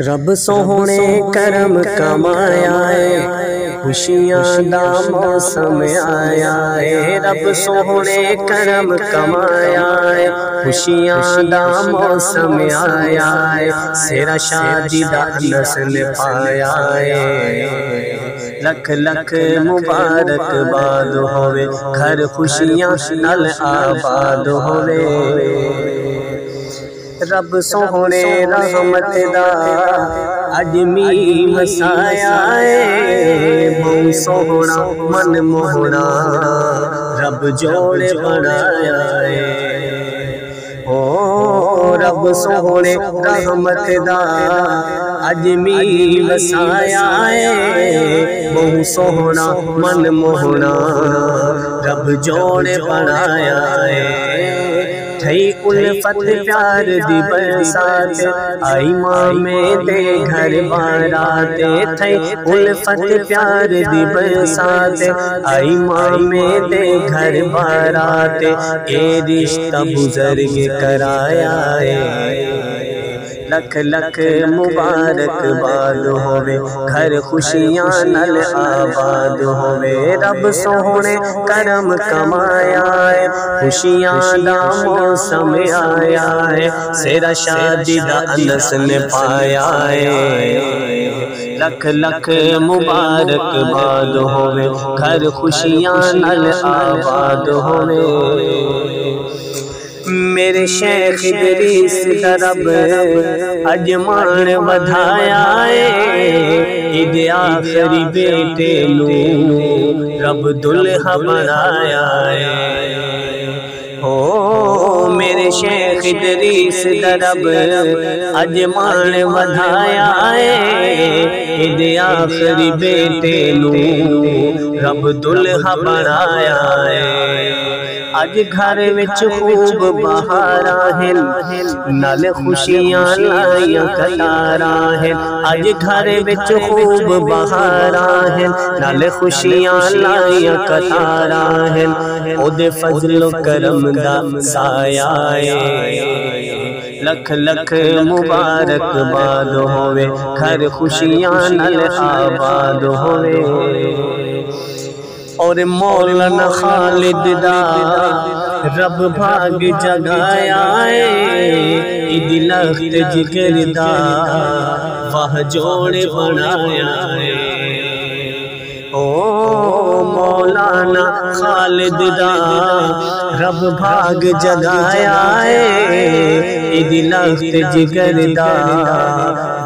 رب سونے کرم کمایا ہے، خوشیاں دا موسم آیا ہے۔ رب سونے کرم کمایا ہے، خوشیاں دا موسم آیا ہے۔ سیرا شادی دا نسل پایا ہے، لکھ لکھ مبارک باد ہوئے، گھر خوشیاں نال آباد ہوئے۔ رب سونے رحمت دا اج می مسایا ہے، بہت سونا من موہنا رب جوڑے بنایا ہے۔ او رب سونے رحمت دا اج می مسایا ہے، بہت سونا من موہنا رب جوڑے بنایا ہے۔ تھئی الفت پیار دی برسات آئی مامے دے گھر بارات، تھئی الفت پیار دی برسات آئی مامے دے گھر بارات، اے رشتہ بزرگ کرایا ہے، لکھ لکھ مبارک باد ہوئے، گھر خوشیاں نال آباد ہوئے۔ رب سونے کرم کمایا ہے، خوشیاں دا موسم آیا ہے۔ سیرا شادی دا نسل پایا ہے، لکھ لکھ مبارک باد ہوئے، گھر خوشیاں نال آباد ہوئے۔ میرے شیخ ادریس دا رب اج مان ودھایا ہے، عید آخری بیٹے نو رب دلہا بنایا ہے۔ او میرے شیخ ادریس دا رب اج مان ودھایا ہے، عید آخری بیٹے نو رب دلہا بنایا ہے۔ اج گھر وچ خوب بہاراں ہیں، نال خوشیاں لائیاں قطاراں ہیں۔ اج گھر وچ خوب بہاراں ہیں، نال خوشیاں لائیاں قطاراں ہیں۔ او دے فضل و کرم دا سایہ ہے، لکھ لکھ مبارک باد ہوئے، گھر خوشیاں نال آباد ہوئے۔ اور مولانا خالد دا رب بھاگ جگایا ہے، عید لخت جگر دا واہ جوڑے بنایا ہے۔ او مولانا خالد دا رب بھاگ جگایا ہے، عید لخت جگر دا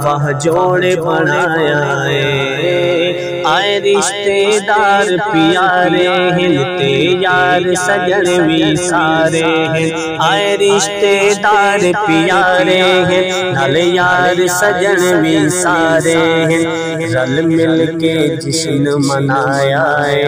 واہ جوڑے بنایا ہے۔ آئے رشتے دار پیارے ہیں، تے یار سجن بھی سارے ہیں۔ آئے رشتے دار پیارے ہیں، نال یار سجن بھی سارے ہیں۔ رل مل کے جشن منایا ہے،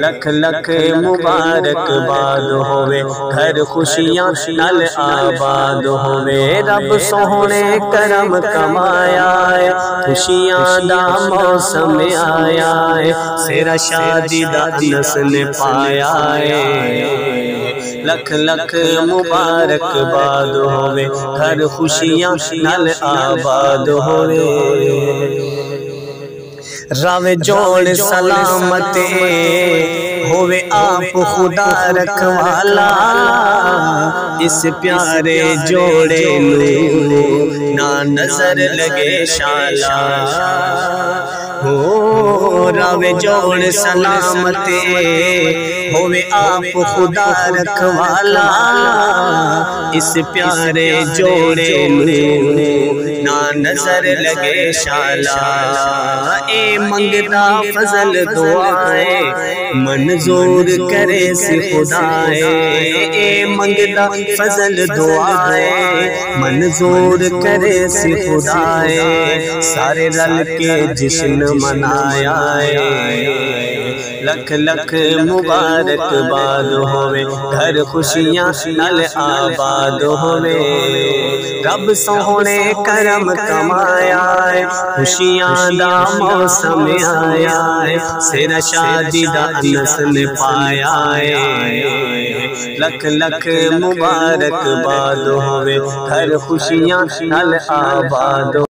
لکھ لکھ مبارک باد ہوئے، گھر خوشیاں نال آباد ہوئے۔ رب سونے کرم کمایا ہے، خوشیاں دا موسم آیا ہے۔ سیرا شادی دا نسل پایا ہے، لکھ لکھ مبارک باد ہوئے، گھر خوشیاں نال آباد ہوئے۔ راوے جوڑ سلامت ہوئے آپ خدا رکھوالا، اس پیارے جوڑے نو نہ نظر لگے شالا۔ ہو راوے جوڑ سلامت ہوئے آپ خدا رکھوالا، اس پیارے جوڑے نو نہ نظر لگے شالا۔ اے منگتا فضل دعائے منظور کرے سی خدائے، اے منگتا فضل دعائے منظور کرے سی خدائے۔ سارے رل کے جشن منایا ہے، لکھ لکھ مبارک باد ہوئے، گھر خوشیاں نال آباد ہوئے۔ رب سونے کرم کمایا ہے، خوشیاں دا موسم آیا ہے۔ سیرا شادی دا نسل پایا ہے۔ لکھ لکھ مبارک باد ہوے گھر خوشیاں نال آباد